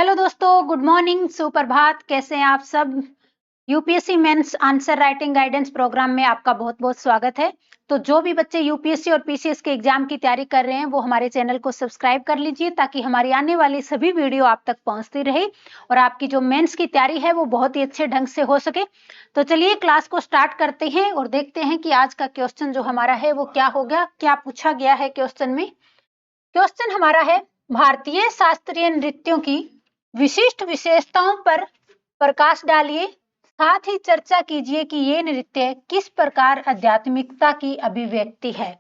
Hello दोस्तों, good morning, सुप्रभात। कैसे हैं आप सब। UPSC mains answer writing guidance programme में आपका बहुत बहुत स्वागत है। तो जो भी बच्चे यूपीएससी और पीसीएस के एग्जाम की तैयारी कर रहे हैं वो हमारे चैनल को सब्सक्राइब कर लीजिए ताकि हमारी आने वाली सभी वीडियो आप तक पहुंचती रहे और आपकी जो मेंस की तैयारी है वो बहुत ही अच्छे ढंग से हो सके। तो चलिए क्लास को स्टार्ट करते हैं और देखते हैं कि आज का क्वेश्चन जो हमारा है वो क्या हो गया, क्या पूछा गया है क्वेश्चन में। क्वेश्चन हमारा है, भारतीय शास्त्रीय नृत्यों की विशिष्ट विशेषताओं पर प्रकाश डालिए, साथ ही चर्चा कीजिए कि ये नृत्य किस प्रकार आध्यात्मिकता की अभिव्यक्ति है।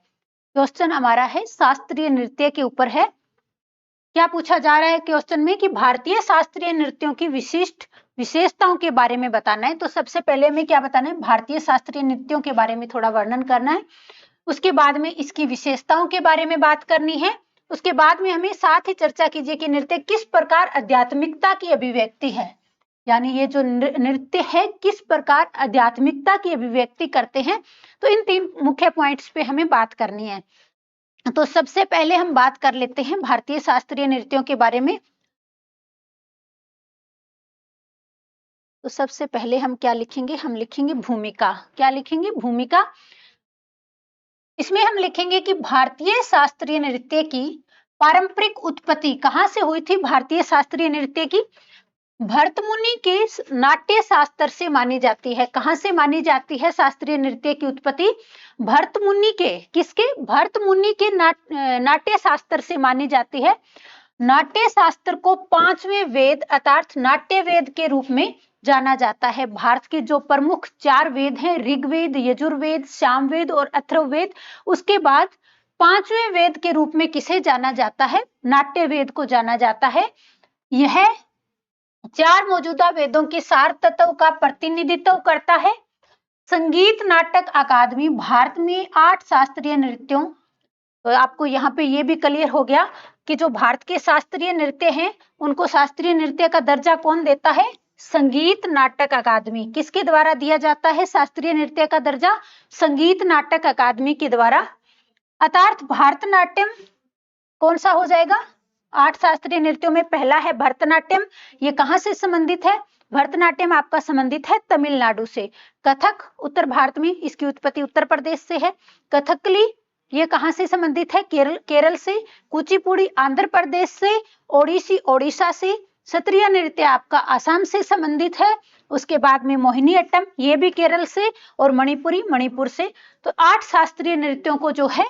क्वेश्चन हमारा है शास्त्रीय नृत्य के ऊपर है। क्या पूछा जा रहा है क्वेश्चन में कि भारतीय शास्त्रीय नृत्यों की विशिष्ट विशेषताओं के बारे में बताना है। तो सबसे पहले हमें क्या बताना है, भारतीय शास्त्रीय नृत्यों के बारे में थोड़ा वर्णन करना है। उसके बाद में इसकी विशेषताओं के बारे में बात करनी है। उसके बाद में हमें साथ ही चर्चा कीजिए कि नृत्य किस प्रकार आध्यात्मिकता की अभिव्यक्ति है, यानी ये जो नृत्य है किस प्रकार आध्यात्मिकता की अभिव्यक्ति करते हैं। तो इन तीन मुख्य पॉइंट्स पे हमें बात करनी है। तो सबसे पहले हम बात कर लेते हैं भारतीय शास्त्रीय नृत्यों के बारे में। तो सबसे पहले हम क्या लिखेंगे, हम लिखेंगे भूमिका। क्या लिखेंगे, भूमिका। इसमें हम लिखेंगे कि भारतीय शास्त्रीय नृत्य की पारंपरिक उत्पत्ति कहां से हुई थी। भारतीय शास्त्रीय नृत्य की भरतमुनि के नाट्य शास्त्र से मानी जाती है। कहां से मानी जाती है शास्त्रीय नृत्य की उत्पत्ति? भरतमुनि के, किसके? भरतमुनि के नाट्य शास्त्र से मानी जाती है। नाट्य शास्त्र को पांचवें वेद अर्थात नाट्य वेद के रूप में जाना जाता है। भारत के जो प्रमुख चार वेद हैं, ऋग्वेद, यजुर्वेद, सामवेद और अथर्ववेद, उसके बाद पांचवें वेद के रूप में किसे जाना जाता है? नाट्य वेद को जाना जाता है। यह चार मौजूदा वेदों के सार तत्व का प्रतिनिधित्व करता है। संगीत नाटक अकादमी भारत में 8 शास्त्रीय नृत्यों, तो आपको यहाँ पे ये भी क्लियर हो गया कि जो भारत के शास्त्रीय नृत्य हैं उनको शास्त्रीय नृत्य का दर्जा कौन देता है? संगीत नाटक अकादमी। किसके द्वारा दिया जाता है शास्त्रीय नृत्य का दर्जा? संगीत नाटक अकादमी के द्वारा। अर्थात भरतनाट्यम कौन सा हो जाएगा? 8 शास्त्रीय नृत्यों में पहला है भरतनाट्यम। ये कहां से संबंधित है? भरतनाट्यम आपका संबंधित है तमिलनाडु से। कथक उत्तर भारत में, इसकी उत्पत्ति उत्तर प्रदेश से है। कथकली ये कहां से संबंधित है? केरल से। कुचिपुड़ी आंध्र प्रदेश से। ओडिसी ओडिशा से। क्षत्रिय नृत्य आपका आसाम से संबंधित है। उसके बाद में मोहिनी अट्टम ये भी केरल से और मणिपुरी मणिपुर से। तो 8 शास्त्रीय नृत्यों को जो है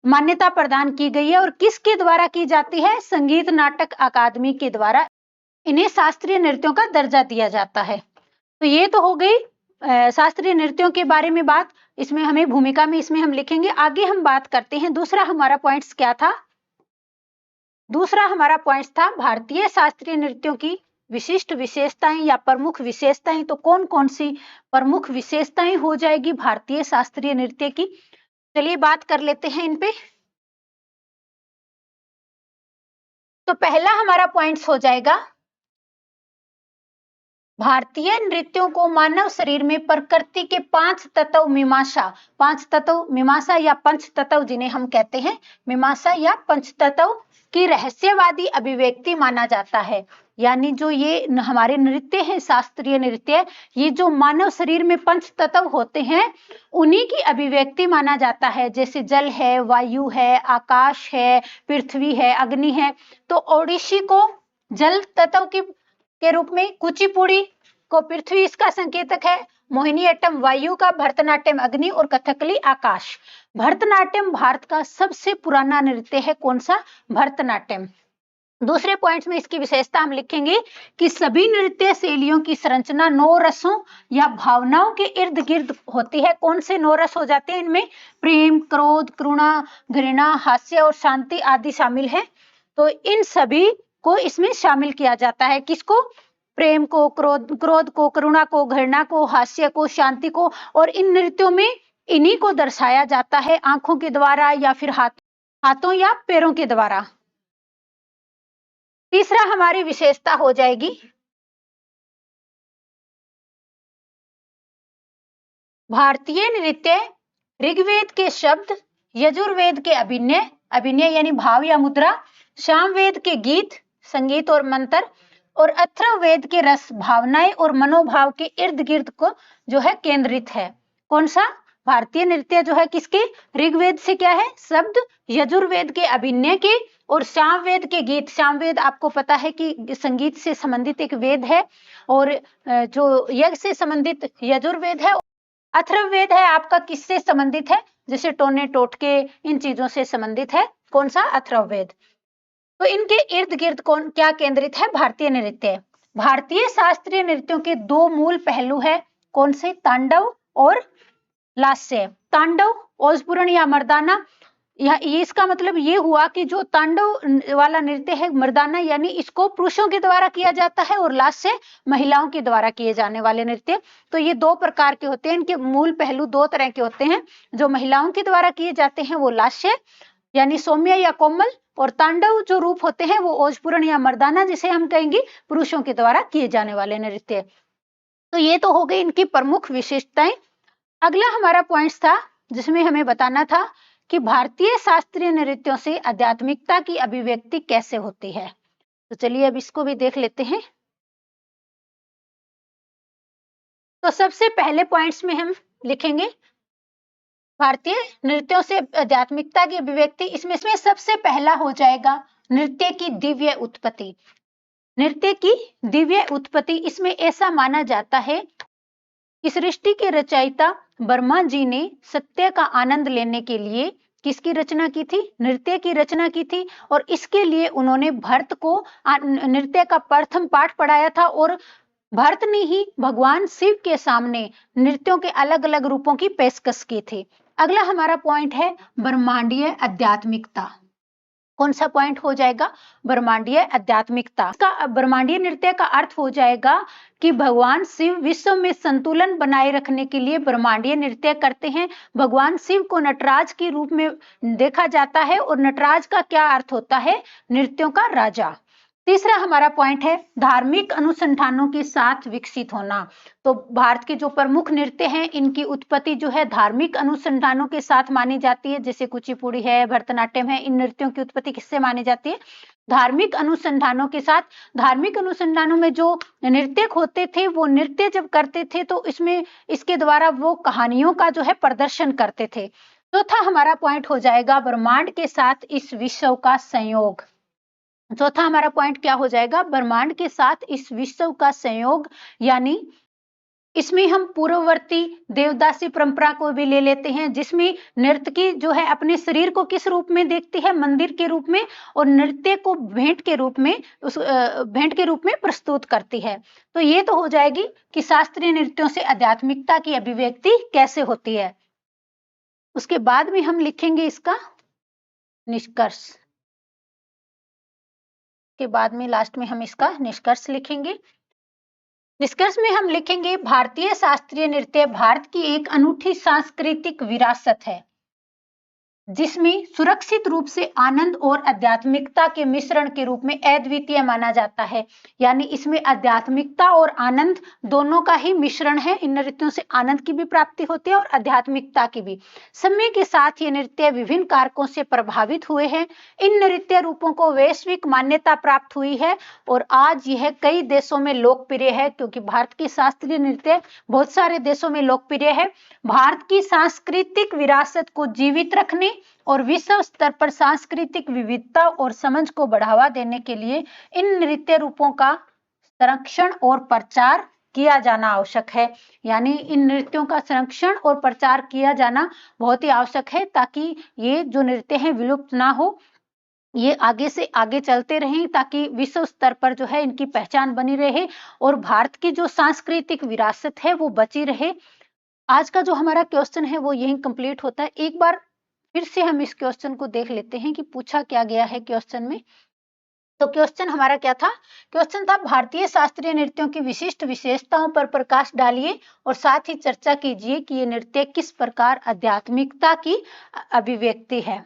मान्यता प्रदान की गई है और किसके द्वारा की जाती है? संगीत नाटक अकादमी के द्वारा इन्हें शास्त्रीय नृत्यों का दर्जा दिया जाता है। तो ये तो हो गई शास्त्रीय नृत्यों के बारे में बात। इसमें हमें भूमिका में इसमें हम लिखेंगे। आगे हम बात करते हैं, दूसरा हमारा पॉइंट्स क्या था? दूसरा हमारा पॉइंट्स था भारतीय शास्त्रीय नृत्यों की विशिष्ट विशेषताएं या प्रमुख विशेषताएं। तो कौन कौन सी प्रमुख विशेषताएं हो जाएगी भारतीय शास्त्रीय नृत्य की? चलिए बात कर लेते हैं इन पे। तो पहला हमारा पॉइंट्स हो जाएगा, भारतीय नृत्यों को मानव शरीर में प्रकृति के 5 तत्व मीमांसा, 5 तत्व मीमांसा या पंच तत्व जिन्हें हम कहते हैं, मीमांसा या पंच तत्व की रहस्यवादी अभिव्यक्ति माना जाता है। यानी जो ये हमारे नृत्य हैं शास्त्रीय नृत्य, ये जो मानव शरीर में पंच तत्व होते हैं उन्हीं की अभिव्यक्ति माना जाता है। जैसे जल है, वायु है, आकाश है, पृथ्वी है, अग्नि है। तो ओडिसी को जल तत्व के रूप में, कुचिपुड़ी को पृथ्वी इसका संकेतक है, मोहिनी अट्टम वायु का, भरतनाट्यम अग्नि और कथकली आकाश। भरतनाट्यम भारत का सबसे पुराना नृत्य है। कौन सा? भरतनाट्यम। दूसरे पॉइंट्स में इसकी विशेषता हम लिखेंगे कि सभी नृत्य शैलियों की संरचना 9 रसों या भावनाओं के इर्द गिर्द होती है। कौन से 9 रस हो जाते हैं इनमें? प्रेम, क्रोध, करुणा, घृणा, हास्य और शांति आदि शामिल है। तो इन सभी को इसमें शामिल किया जाता है। किसको? प्रेम को, क्रोध को, करुणा को, घृणा को, हास्य को, शांति को। और इन नृत्यों में इन्हीं को दर्शाया जाता है आंखों के द्वारा या फिर हाथों या पैरों के द्वारा। तीसरा हमारी विशेषता हो जाएगी, भारतीय नृत्य ऋग्वेद के शब्द, यजुर्वेद के अभिनय, अभिनय यानी भाव या मुद्रा, सामवेद के गीत, संगीत और मंत्र, और अथर्ववेद के रस भावनाएं और मनोभाव के इर्द गिर्द को जो है केंद्रित है। कौन सा? भारतीय नृत्य जो है किसके? ऋग्वेद से क्या है शब्द, यजुर्वेद के अभिनय के, और सामवेद के गीत। सामवेद आपको पता है कि संगीत से संबंधित एक वेद है, और जो यज्ञ से संबंधित यजुर्वेद है। अथर्ववेद है आपका किससे संबंधित है? जैसे टोने टोटके इन चीजों से संबंधित है। कौन सा? अथर्ववेद। तो इनके इर्द गिर्द कौन क्या केंद्रित है? भारतीय नृत्य। भारतीय शास्त्रीय नृत्यों के दो मूल पहलू है। कौन से? तांडव और लास्य। तांडव ओजपूर्ण या मर्दाना, इसका मतलब ये हुआ कि जो तांडव वाला नृत्य है मर्दाना, यानी इसको पुरुषों के द्वारा किया जाता है, और लास्य महिलाओं के द्वारा किए जाने वाले नृत्य। तो ये दो प्रकार के होते हैं, इनके मूल पहलू दो तरह के होते हैं। जो महिलाओं के द्वारा किए जाते हैं वो लास्य यानी सौम्य या कोमल, और तांडव जो रूप होते हैं वो ओजपूर्ण या मर्दाना, जिसे हम कहेंगे पुरुषों के द्वारा किए जाने वाले नृत्य। तो ये तो हो गई इनकी प्रमुख विशेषताएं। अगला हमारा पॉइंट था जिसमें हमें बताना था कि भारतीय शास्त्रीय नृत्यों से आध्यात्मिकता की अभिव्यक्ति कैसे होती है। तो चलिए अब इसको भी देख लेते हैं। तो सबसे पहले पॉइंट्स में हम लिखेंगे भारतीय नृत्यों से आध्यात्मिकता की अभिव्यक्ति। इसमें सबसे पहला हो जाएगा नृत्य की दिव्य उत्पत्ति। नृत्य की दिव्य उत्पत्ति, इसमें ऐसा माना जाता है कि सृष्टि के रचयिता ब्रह्मा जी ने सत्य का आनंद लेने के लिए किसकी रचना की थी? नृत्य की रचना की थी। और इसके लिए उन्होंने भरत को नृत्य का प्रथम पाठ पढ़ाया था, और भरत ने ही भगवान शिव के सामने नृत्यों के अलग अलग रूपों की पेशकश की थी। अगला हमारा पॉइंट है ब्रह्मांडीय आध्यात्मिकता। कौन सा पॉइंट हो जाएगा? ब्रह्मांडीय आध्यात्मिकता। इसका ब्रह्मांडीय नृत्य का अर्थ हो जाएगा कि भगवान शिव विश्व में संतुलन बनाए रखने के लिए ब्रह्मांडीय नृत्य करते हैं। भगवान शिव को नटराज के रूप में देखा जाता है, और नटराज का क्या अर्थ होता है? नृत्यों का राजा। तीसरा हमारा पॉइंट है धार्मिक अनुसंधानों के साथ विकसित होना। तो भारत के जो प्रमुख नृत्य हैं इनकी उत्पत्ति जो है धार्मिक अनुसंधानों के साथ मानी जाती है। जैसे कुचिपुड़ी है, भरतनाट्यम है, इन नृत्यों की उत्पत्ति किससे मानी जाती है? धार्मिक अनुसंधानों के साथ। धार्मिक अनुसंधानों में जो नृत्यक होते थे वो नृत्य जब करते थे तो इसमें इसके द्वारा वो कहानियों का जो है प्रदर्शन करते थे। चौथा हमारा पॉइंट हो जाएगा ब्रह्मांड के साथ इस विश्व का संयोग। चौथा हमारा पॉइंट क्या हो जाएगा? ब्रह्मांड के साथ इस विश्व का संयोग, यानी इसमें हम पूर्ववर्ती देवदासी परंपरा को भी ले लेते हैं, जिसमें नर्तकी जो है अपने शरीर को किस रूप में देखती है? मंदिर के रूप में, और नृत्य को भेंट के रूप में भेंट के रूप में प्रस्तुत करती है। तो ये तो हो जाएगी कि शास्त्रीय नृत्यों से आध्यात्मिकता की अभिव्यक्ति कैसे होती है। उसके बाद में हम लिखेंगे इसका निष्कर्ष। के बाद में लास्ट में हम इसका निष्कर्ष लिखेंगे। निष्कर्ष में हम लिखेंगे भारतीय शास्त्रीय नृत्य भारत की एक अनूठी सांस्कृतिक विरासत है, जिसमें सुरक्षित रूप से आनंद और आध्यात्मिकता के मिश्रण के रूप में अद्वितीय माना जाता है। यानी इसमें आध्यात्मिकता और आनंद दोनों का ही मिश्रण है। इन नृत्यों से आनंद की भी प्राप्ति होती है और आध्यात्मिकता की भी। समय के साथ ये नृत्य विभिन्न कारकों से प्रभावित हुए हैं। इन नृत्य रूपों को वैश्विक मान्यता प्राप्त हुई है, और आज यह कई देशों में लोकप्रिय है, क्योंकि भारत की शास्त्रीय नृत्य बहुत सारे देशों में लोकप्रिय है। भारत की सांस्कृतिक विरासत को जीवित रखने और विश्व स्तर पर सांस्कृतिक विविधता और समझ को बढ़ावा देने के लिए इन नृत्य रूपों का संरक्षण और प्रचार किया जाना आवश्यक है। यानी इन नृत्यों का संरक्षण और प्रचार किया जाना बहुत ही आवश्यक है, ताकि ये जो नृत्य हैं विलुप्त ना हो, ये आगे से आगे चलते रहें, ताकि विश्व स्तर पर जो है इनकी पहचान बनी रहे और भारत की जो सांस्कृतिक विरासत है वो बची रहे। आज का जो हमारा क्वेश्चन है वो यही कंप्लीट होता है। एक बार फिर से हम इस क्वेश्चन को देख लेते हैं कि पूछा क्या गया है क्वेश्चन में। तो क्वेश्चन हमारा क्या था? क्वेश्चन था भारतीय शास्त्रीय नृत्यों की विशिष्ट विशेषताओं पर प्रकाश डालिए और साथ ही चर्चा कीजिए कि ये नृत्य किस प्रकार आध्यात्मिकता की अभिव्यक्ति है।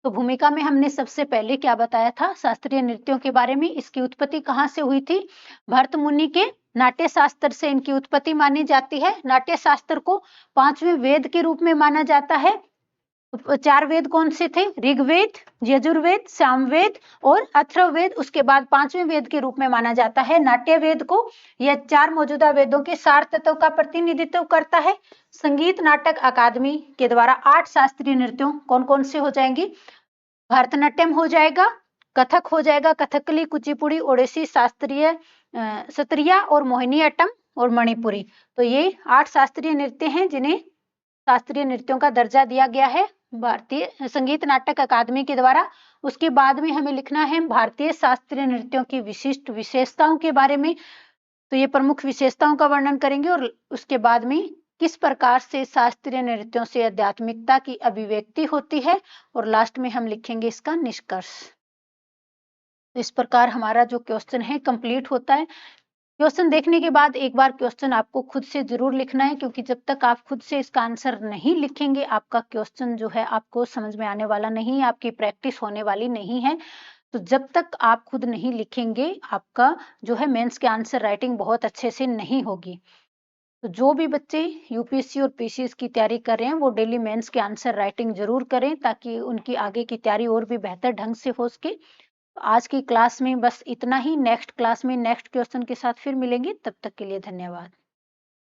तो भूमिका में हमने सबसे पहले क्या बताया था शास्त्रीय नृत्यों के बारे में। इसकी उत्पत्ति कहाँ से हुई थी? भरत मुनि के नाट्य शास्त्र से इनकी उत्पत्ति मानी जाती है। नाट्य शास्त्र को 5वें वेद के रूप में माना जाता है। तो 4 वेद कौन से थे? ऋग्वेद, यजुर्वेद, सामवेद और अथर्ववेद। उसके बाद 5वें वेद के रूप में माना जाता है नाट्य वेद को। यह 4 मौजूदा वेदों के सार तत्वों का प्रतिनिधित्व करता है। संगीत नाटक अकादमी के द्वारा 8 शास्त्रीय नृत्यों कौन कौन से हो जाएंगे? भरतनाट्यम हो जाएगा, कथक हो जाएगा, कथकली, कुचिपुड़ी, ओडिसी, शास्त्रीय, सत्रिया और मोहिनीअट्टम और मणिपुरी। तो ये 8 शास्त्रीय नृत्य हैं जिन्हें शास्त्रीय नृत्यों का दर्जा दिया गया है भारतीय संगीत नाटक अकादमी के द्वारा। उसके बाद में हमें लिखना है भारतीय शास्त्रीय नृत्यों की विशिष्ट विशेषताओं के बारे में। तो ये प्रमुख विशेषताओं का वर्णन करेंगे और उसके बाद में किस प्रकार से शास्त्रीय नृत्यों से आध्यात्मिकता की अभिव्यक्ति होती है और लास्ट में हम लिखेंगे इसका निष्कर्ष। इस प्रकार हमारा जो क्वेश्चन है कंप्लीट होता है। क्वेश्चन देखने के बाद एक बार क्वेश्चन आपको खुद से जरूर लिखना है, क्योंकि जब तक आप खुद से इसका आंसर नहीं लिखेंगे आपका क्वेश्चन जो है आपको समझ में आने वाला नहीं है, आपकी प्रैक्टिस होने वाली नहीं है। तो जब तक आप खुद नहीं लिखेंगे आपका जो है मेंस के आंसर राइटिंग बहुत अच्छे से नहीं होगी। तो जो भी बच्चे यूपीएससी और पीसीएस की तैयारी कर रहे हैं वो डेली मेंस के आंसर राइटिंग जरूर करें, ताकि उनकी आगे की तैयारी और भी बेहतर ढंग से हो सके। आज की क्लास में बस इतना ही। नेक्स्ट क्लास में नेक्स्ट क्वेश्चन के साथ फिर मिलेंगे, तब तक के लिए धन्यवाद।